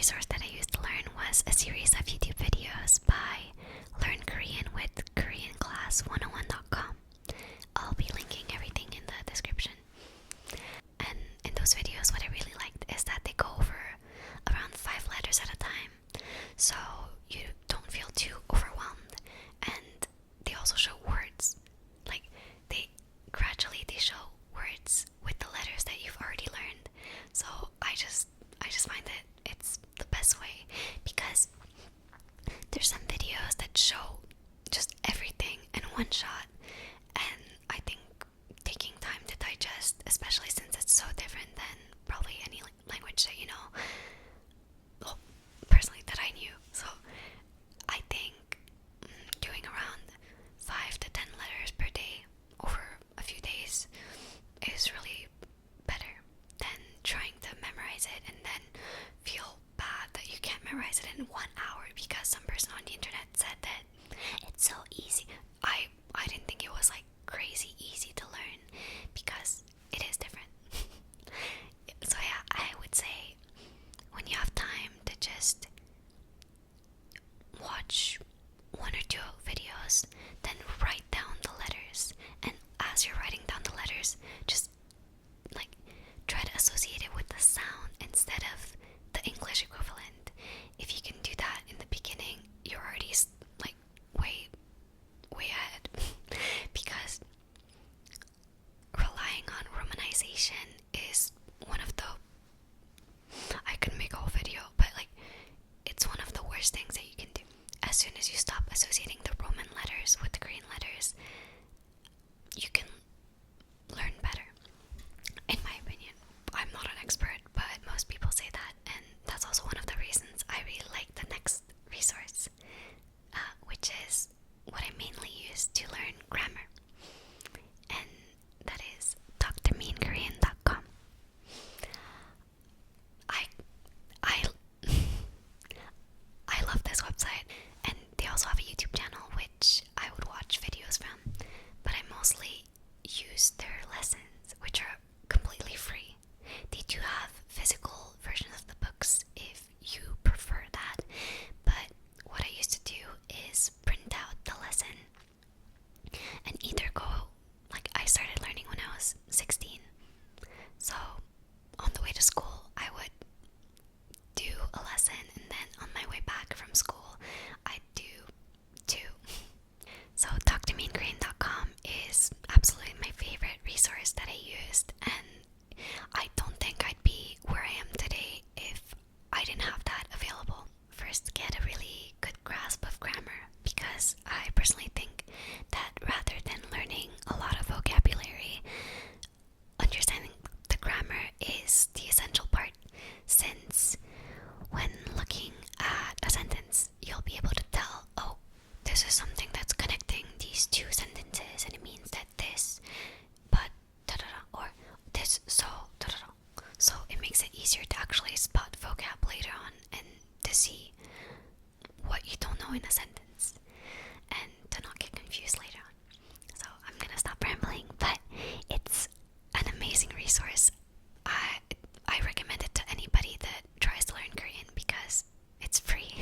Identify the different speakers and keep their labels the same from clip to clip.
Speaker 1: resource that I used to learn was a series of YouTube videos by Learn Korean with KoreanClass101.com. I'll be linking everything in the description. And in those videos, what I really liked is that they go over around 5 letters at a time, so you don't feel too overwhelmed. And they also show words, like they show words with the letters that you've already learned. So I just find that it's the best way, because there's some videos that show just everything in one shot, and I think taking time to digest, especially since it's so different than probably any language that you know, well, personally that I knew. So I think doing around 5 to 10 letters per day over a few days is really better than trying to memorize it and then feel bad that you can't memorize it in 1 hour because some person on the internet said that it's so easy. I didn't think it was like crazy easy to learn, because it is different. So yeah, I would say when you have time to just watch 1 or 2 videos, then write down the letters, and as you're writing down the letters, just like try to associate it with the sound instead of the English equivalent. If you can do that in the beginning, you're already like way ahead. Because relying on romanization is one of the, I could make a whole video, but like it's one of the worst things that you can do. As soon as you stop associating the Roman letters with the Korean letters, you can learn better. In my opinion, I'm not an expert, but most people say that, and that's also one of the reasons I really like the next resource, which is what I mainly use to learn grammar, and that is drmeankorean.com. I I I love this website, and they also have a YouTube channel which I would watch videos from, but I mostly use their lessons, which are completely free. They do have physical versions of the books if you prefer that, but what I used to do is print out the lesson and either go, like I started learning when I was 16, so on the way to school I would do a lesson, and then on my way back from school I'd do 2. So talktomeankorean.com is absolutely my favorite resource that I used, and I don't think I'd be where I am today if I didn't have that available. First, get a really good grasp of grammar, because I personally think that rather than learning a lot of vocabulary, understanding the grammar is the essential part, since when looking at a sentence, you'll be able to tell, oh, this is something that's connecting these 2 sentences, and it means that this, but da-da-da, or this, so da-da-da. So it makes it easier to actually spot vocab later on and to see what you don't know in a sentence, and to not get confused later on. So I'm gonna stop rambling, but it's an amazing resource. I recommend it to anybody that tries to learn Korean because it's free.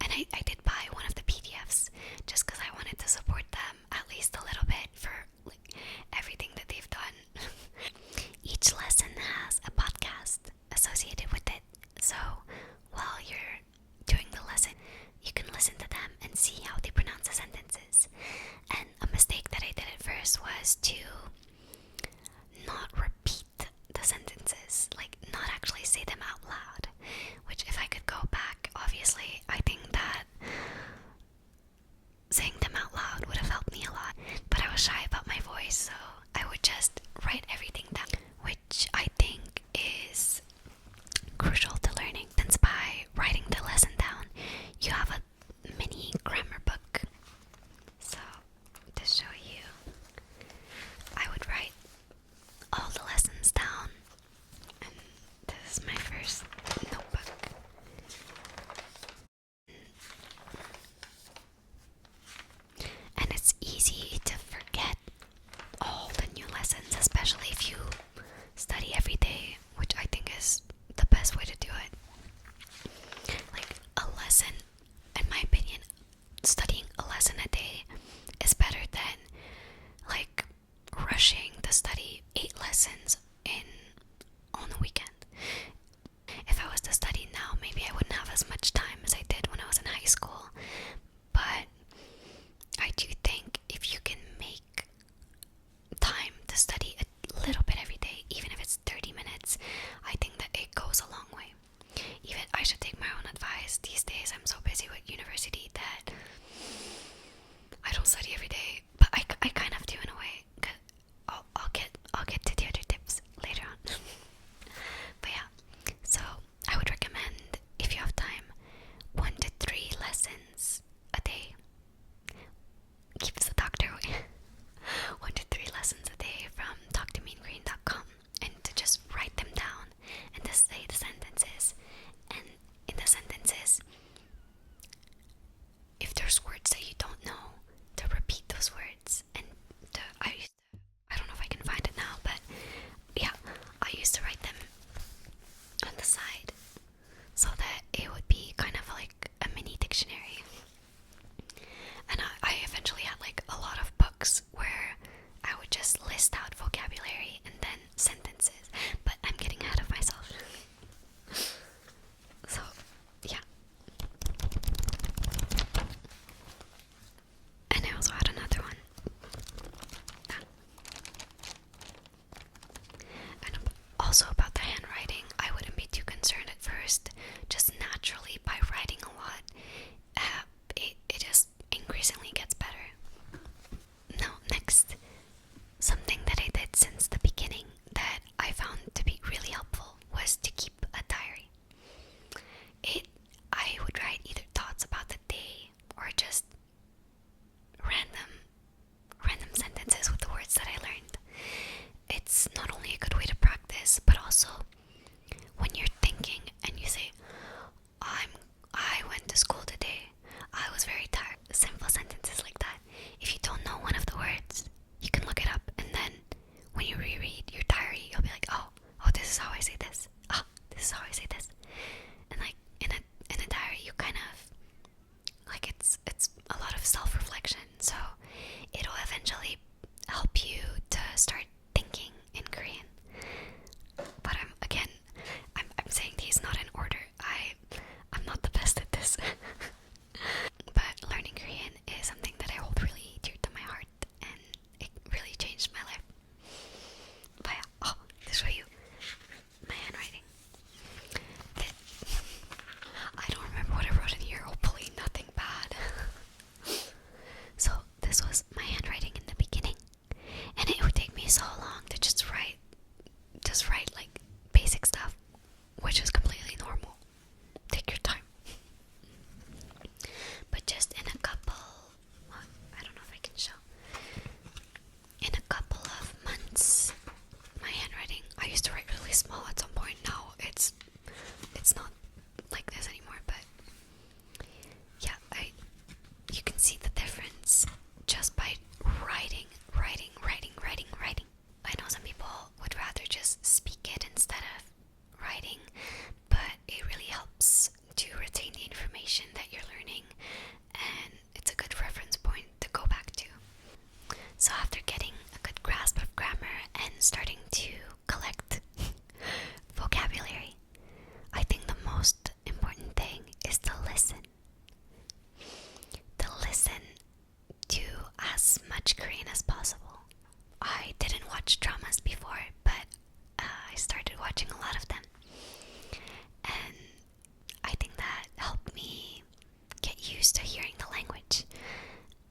Speaker 1: And I did buy one of the PDFs just because I wanted to support them at least a little bit for like everything that they've done. Each lesson has a podcast associated with it, so while you're doing the lesson, you can listen to them and should take my own advice. These days, I'm so busy with university that I don't study every day, but I kind of do in a way. I'll get to the other tips later on. But yeah, so I would recommend, if you have time, 1 to 3 lessons a day. Keeps the doctor away. 1 to 3 lessons a day from talktomeangreen.com, and to just write them down and to say the sentences. And in the sentences, if there's words that you don't know, to repeat those words. And I don't know if I can find it now, but yeah, I used to write them on the side so that it would be kind of like a mini dictionary. And I eventually had like a lot of books where I would just list out vocabulary and then sentences, but I'm getting ahead of myself. So yeah. And I also had another one. And also about the handwriting, I wouldn't be too concerned at first. Just naturally, by writing a lot, it just increasingly gets better. Now, next, something that I did since the beginning that I found to be really helpful was to keep a diary. I would write either thoughts about the day or just random sentences with the words that I learned. It's not only a good way to practice, but also when you're thinking and you say, I went to school today, I was very tired. Simple sentences like that. If you don't know one of the words, you can look it up, and then when you reread your diary, you'll be like, oh, this is how I say this. This is how I say this. And like in a diary, you kind of like it's a lot of self-reflection. So it'll eventually help you to start thinking in Korean. But I'm saying these not in order. I'm not the best at this. But learning Korean is something that I hold really dear to my heart, and it really changed my life. But yeah, to show you my handwriting. I don't remember what I wrote in here. Hopefully nothing bad. So this was my handwriting in the beginning, and it would take me so long to just write like basic stuff, which is completely normal. Take your time. But just in a couple, I don't know if I can show. In a couple of months, my handwriting, I used to write really small at some point. Now it's not like this anymore, but yeah, you can see the difference just by writing. I know some people would rather just speak it instead of writing, but it really helps to retain the information that you're learning, and it's a good reference point to go back to. So after getting a good grasp of grammar and starting to collect vocabulary, I think the most important thing is to listen. To listen to as much Korean as possible. I didn't watch dramas before, but I started watching a lot of them. And I think that helped me get used to hearing the language.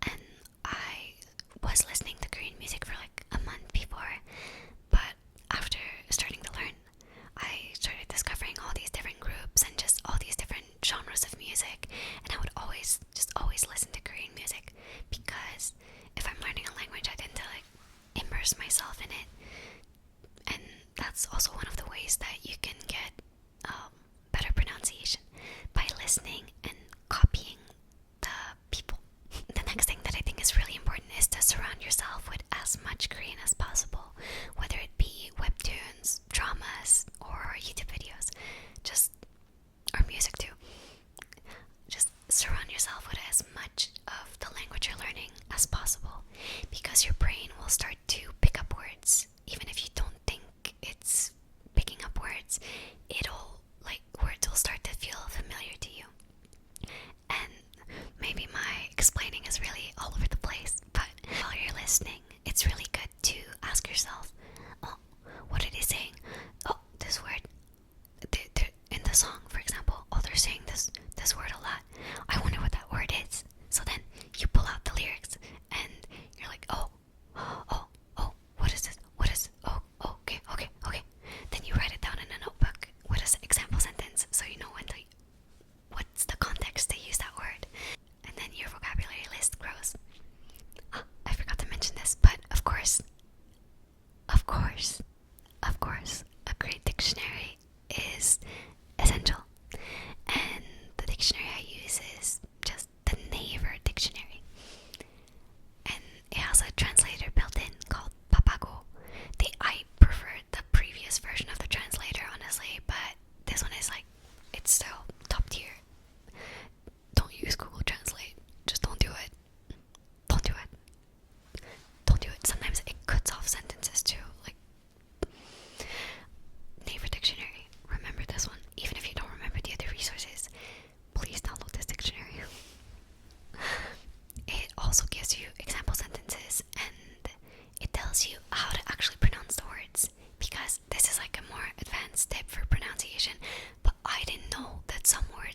Speaker 1: And I was listening to Korean music for like a month before, but after starting to learn, I started discovering all these different groups and just all these different genres of music, and I would always listen to Korean music, because if I'm learning a language, I tend to like immerse myself in it. And that's also one of the ways that you can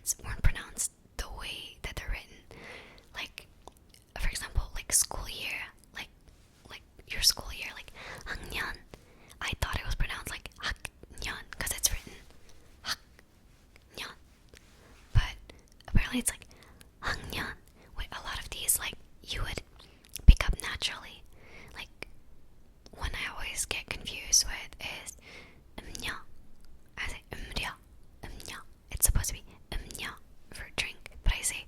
Speaker 1: words weren't pronounced the way that they're written. Like, for example, like school year, like your school year, like 학년. I thought it was pronounced like 학년 because it's written 학년, but apparently it's like 학년. With a lot of these, like you would pick up naturally. Like one I always get confused with is 음료. I say 음료, 음료. It's supposed to be 음료 for drink, but I say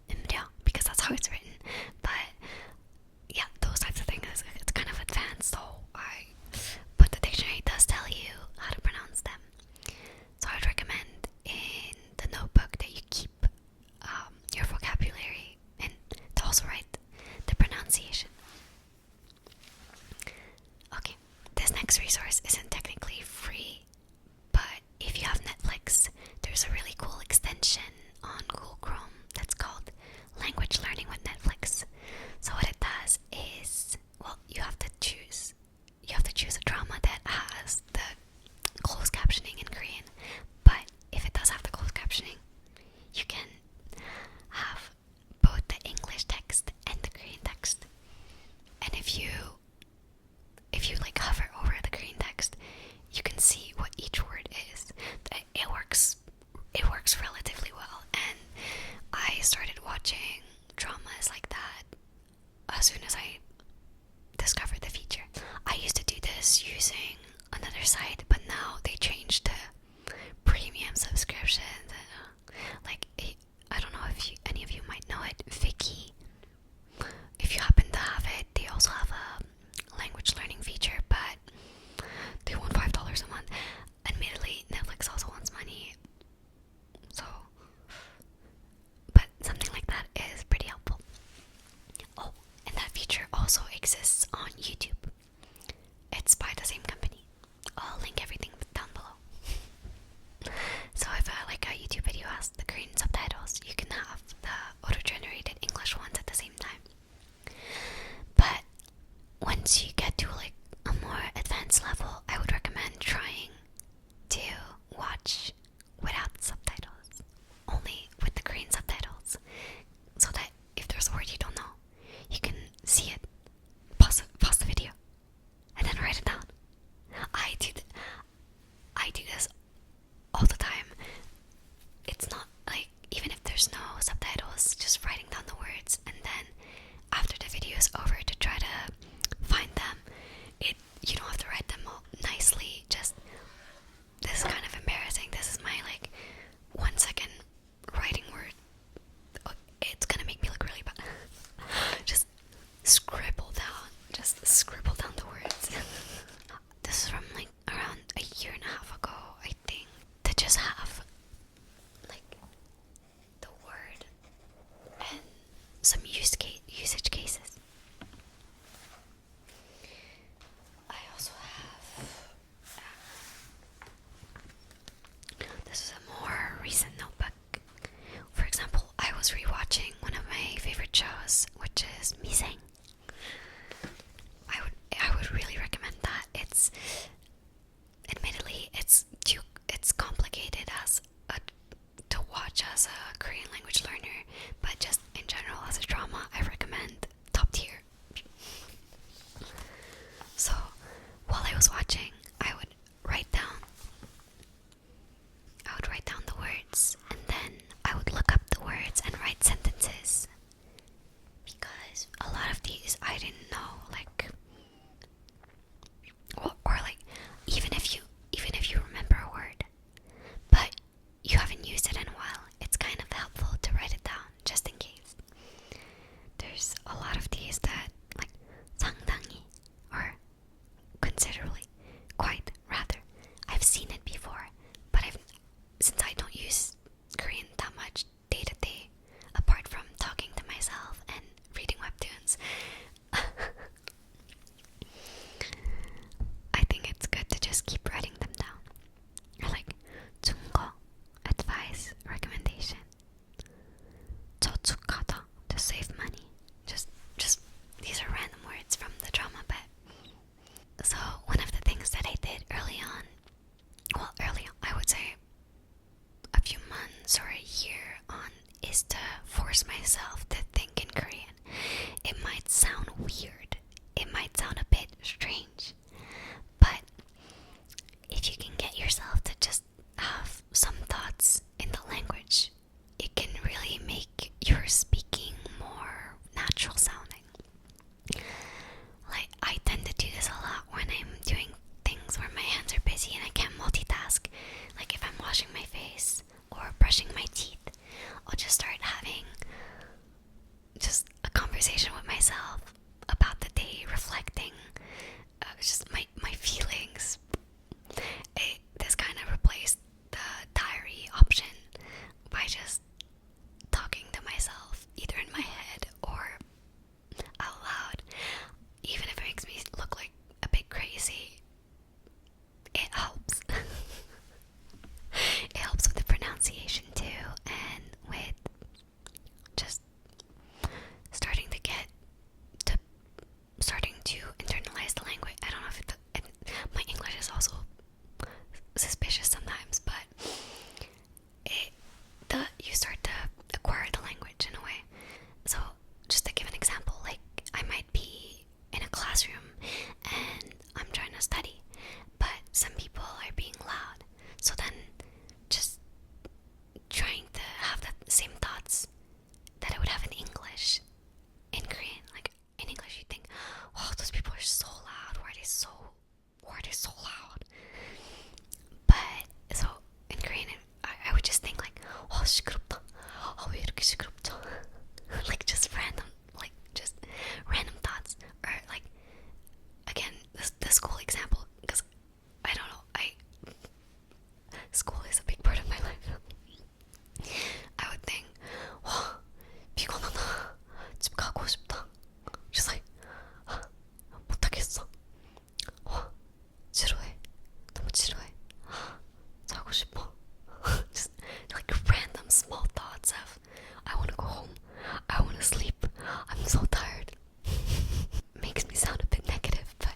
Speaker 1: 음료 because that's how it's written. But yeah, those types of things, it's kind of advanced, so but the dictionary does tell you how to pronounce them. So I'd recommend in the notebook that you keep your vocabulary and to also write the pronunciation. Okay, this next resource isn't technically free, but if you have Netflix, there's a really cool extension on Google Chrome that's called Language Learning with Netflix. So what it does is, well, you have to choose a drama that has the closed captioning in Korean. But if it does have the closed captioning, you can have both the English text and the Korean text. And if you like hover over the Korean text, you can see what each word is. It works relatively well, and I started watching dramas like that as soon as I discovered the feature. I used to do this using another site, but now they changed to premium subscriptions. Like, I don't know if any of you might know it, Viki. If you happen to have it, they also have a language learning feature, but they want $5 a month. Admittedly, Netflix also wants money, so, but something like that is pretty helpful. Oh, and that feature also exists on YouTube. It's by the same company. I'll link everything down below. So if like a YouTube video has the Korean subtitles, you can have the auto-generated English ones at the same time. But once you get to like a more advanced level, I would recommend trying to watch without subtitles, only with the Korean subtitles, so that if there's a word you don't know, you can see it, pause the video, and then write it down. I do this all the time. It's not like, even if there's no subtitles, just writing down the words, and then after the video is over, to try to find them. You don't have to write them all nicely. Just, this is kind of embarrassing. This is my like 1 second writing word. It's gonna make me look really bad. Just scribble down the words. This is from like around a year and a half ago, I think. To just have like the word and some usage cases. I also have this is a more recent notebook. For example, I was rewatching one of my favorite shows, which is Miseng. I would really recommend that. It's admittedly it's complicated to watch as a Korean language learner, but just in general as a drama, I recommend top tier. So while I was watching, I would write down the words, and then I would look up the words and write sentences, because a lot of these I didn't know, like, or like, even if you remember a word but you haven't used it in a while, it's kind of helpful to write it down just in case. is to force myself to think in Korean. It might sound weird, it might sound a bit strange, but if you can get yourself to just have some thoughts in the language, it can really make your speaking more natural sounding. Like, I tend to do this a lot when I'm doing things where my hands are busy and I can't multitask. Like if I'm washing my face or brushing my teeth, I'll just start having just a conversation with myself about the day, reflecting just my feelings. This kind of replaced the diary option by just talking to myself, either in my head or out loud. Even if it makes me look like a bit crazy, it helps. It helps with the pronunciation too, and with just starting to internalize the language. I don't know if my English is also suspicious sometimes, but you start to acquire the language in a way. So just to give an example, like I might be in a classroom and I'm trying to study, but some people are being loud. So then just trying to have the same thoughts that I would have in English, in Korean. Like in English you think, oh, those people are so loud, why are they so loud? But so in Korean I would just think like, oh, 시끄럽다. 왜 이렇게 시끄럽죠? Like just random thoughts. Or like, again, the school example, because I don't know, school is a big part of my life. I would think, 와, 피곤하다. 집 가고 싶다. Just like, 못하겠어. 와, 지루해. 너무 지루해. 자고 싶어. Just like random small thoughts of, I want to go home. I want to sleep. I'm so tired. Makes me sound a bit negative, but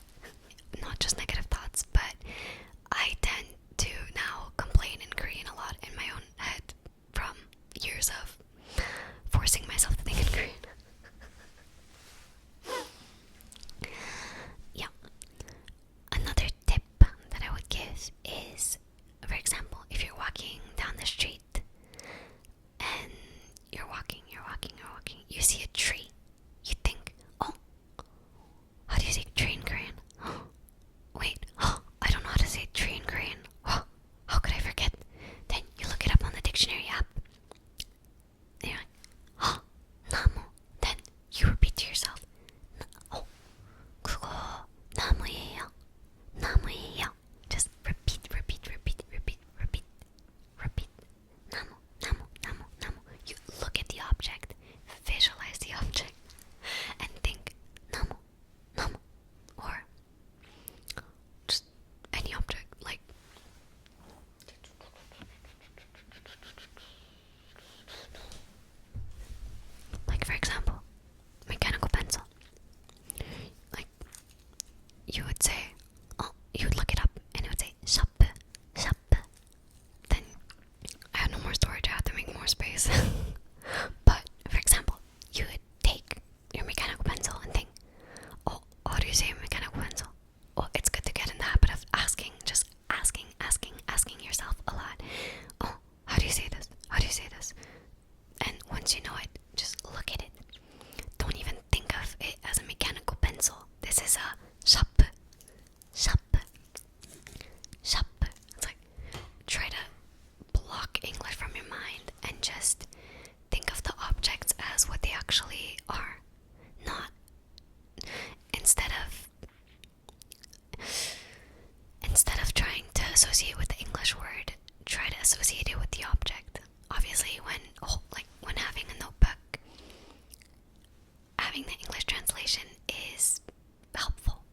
Speaker 1: not just negative thoughts, but I tend to now complain in Korean a lot in my own head from years of forcing myself to think in Korean. Yeah. Another tip that I would give is, for example, if you're walking down the street and you're walking, you see a tree, you think, oh, how do you say tree in Korean? Wait, I don't know how to say tree in Korean. How could I forget? Then you look it up on the dictionary app. And you're like, 나무. Then you repeat to yourself, 그거 나무예요. 나무예요. Just repeat. 나무. You look at the object, visualize the object, and think, 나무. Or just any object, like for example, mechanical pencil. Like you would say, you would look it up and it would say 샤프. Then I have no more storage, I have to make more space. But for example, you would take your mechanical pencil and think, oh, how do you say mechanical pencil? Well, it's good to get in the habit of asking yourself a lot. Oh, how do you say this? And once you know it, just look at it. Don't even think of it as a mechanical pencil. This is a 샤프. It's like, try to block English from your mind and just think of the objects as what they actually are. Not instead of trying to associate with the English word, try to associate it with the object. Obviously, when having a notebook, having the English translation is helpful,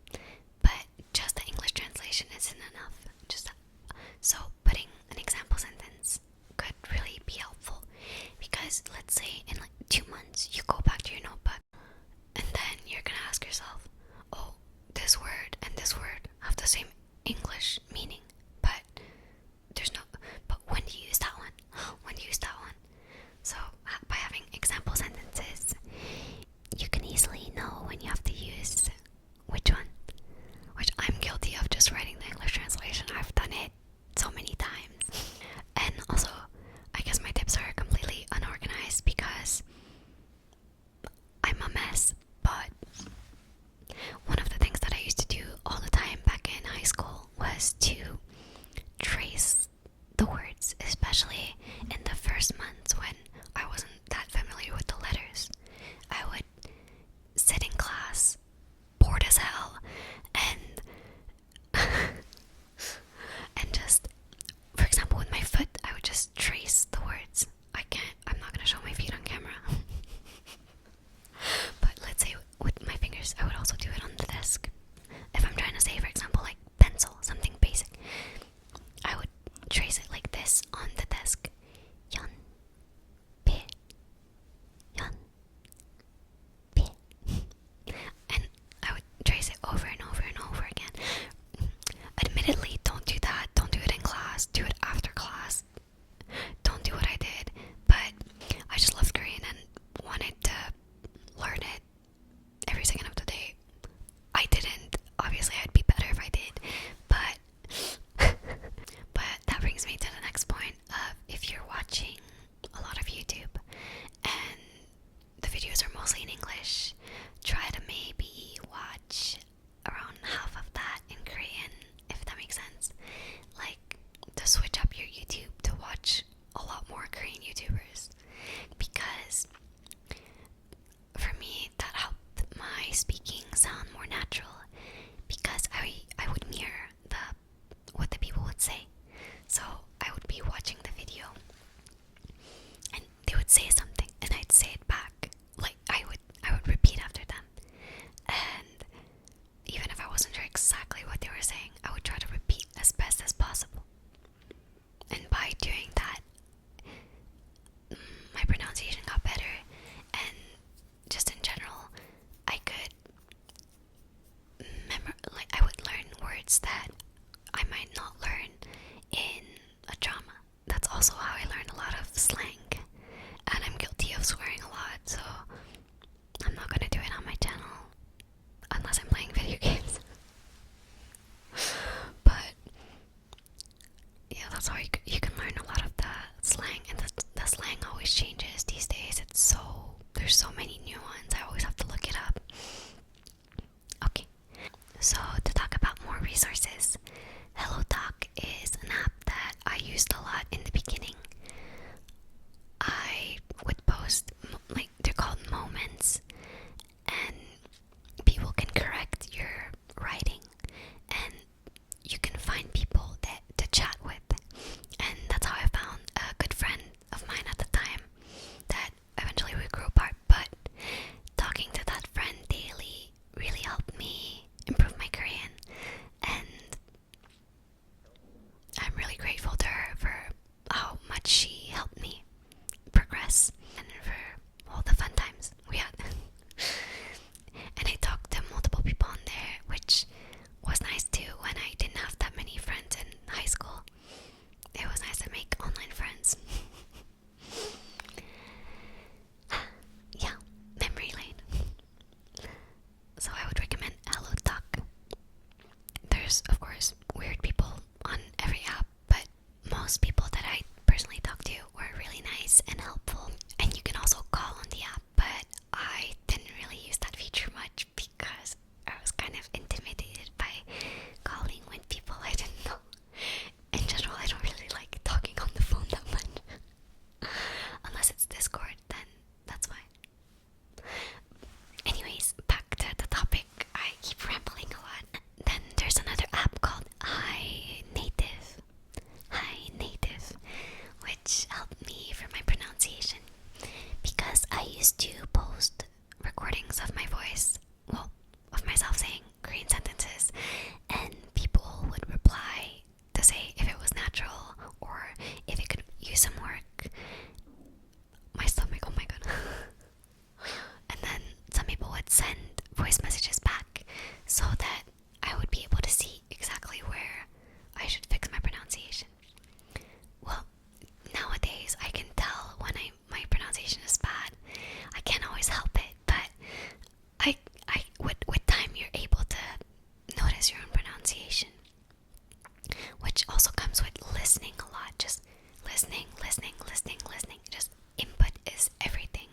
Speaker 1: but just the English translation isn't enough. So putting an example sentence could really be helpful, because let's say in like 2 months you go back to your notebook and then you're gonna ask yourself, oh, this word and this word have the same English meaning, but when do you use that one? So by swearing a lot, so I'm not gonna do it on my channel unless I'm playing video games. But yeah, that's how you can learn a lot of the slang, and the slang always changes these days. There's so many new ones. I always have to look it up. Okay, so to talk about more resources, HelloTalk is an app that I used a lot in the beginning. I would post, like, they're called moments, and people can correct your writing, and you can find people to chat with. And that's how I found a good friend of mine at the time that eventually we grew apart. But talking to that friend daily really helped me improve my Korean, and I'm really grateful to her for how much she helped me progress and for all the fun times we had. And I talked to multiple people on there, which was nice too when I didn't have that many friends in high school. It was nice to make online friends. Yeah, memory lane. So I would recommend HelloTalk. There's, of course, weird people on every app, but most people that I personally talked to were really nice and helpful. And you can also call on the app, but I didn't really use that feature much because I was kind of intimidated by calling with people I didn't know. In general, I don't really like talking on the phone that much. Unless it's Discord, then that's fine. Anyways, back to the topic. I keep rambling a lot. Then there's another app called Hi Native. Hi Native, which helped me for my pronunciation because I used to post recordings of my voice, well, of myself saying Korean sentences, and people would reply to say if it was natural or if it could use some work. My stomach, oh my god. And then some people would send voice messages back so that I would be able to see exactly where I should fix my pronunciation. Well, nowadays I can tell when my pronunciation is bad. I can't always help it, but with time you're able to notice your own pronunciation, which also comes with listening a lot. Just listening. Just input is everything.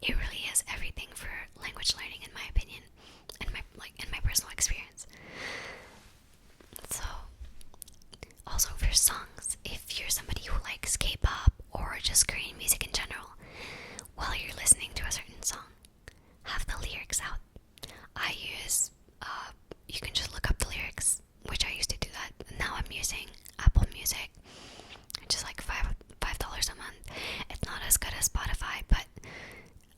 Speaker 1: It really is everything for language learning, in my opinion, and my personal experience. So, also for songs, if you're somebody who likes K-pop or just Korean music in general, while you're listening to a certain song, have the lyrics out. You can just look up the lyrics, which I used to do that. Now I'm using Apple Music, which is like $5 a month. It's not as good as Spotify, but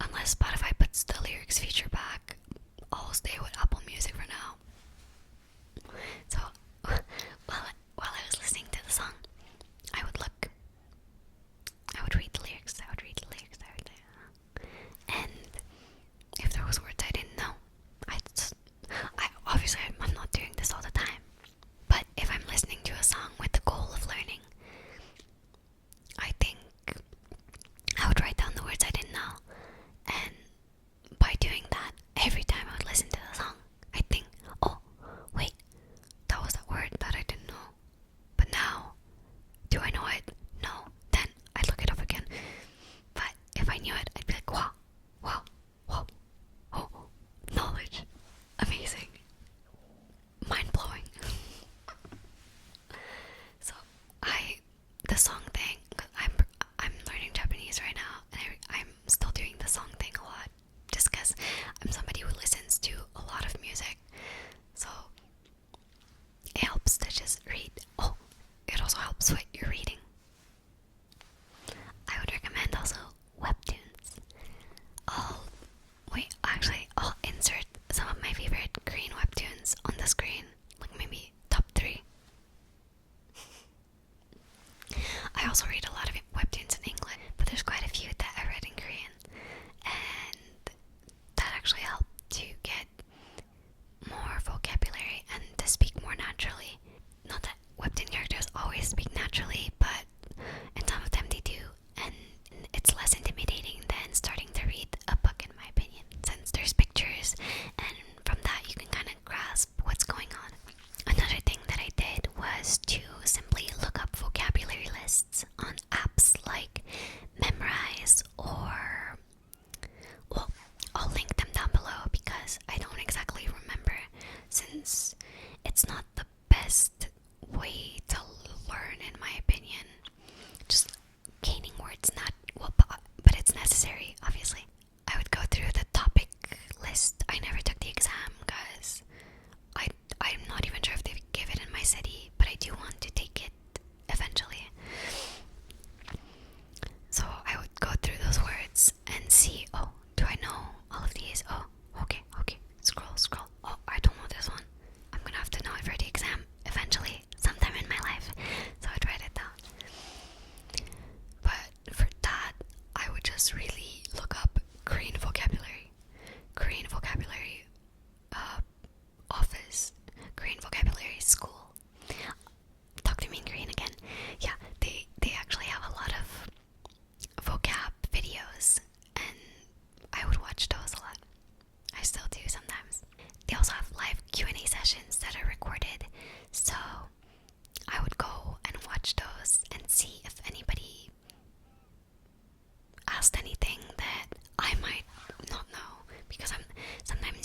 Speaker 1: unless Spotify puts the lyrics feature back, I'll stay with Apple Music for now. So while I was listening to the song, I would read the lyrics, and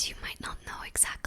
Speaker 1: you might not know exactly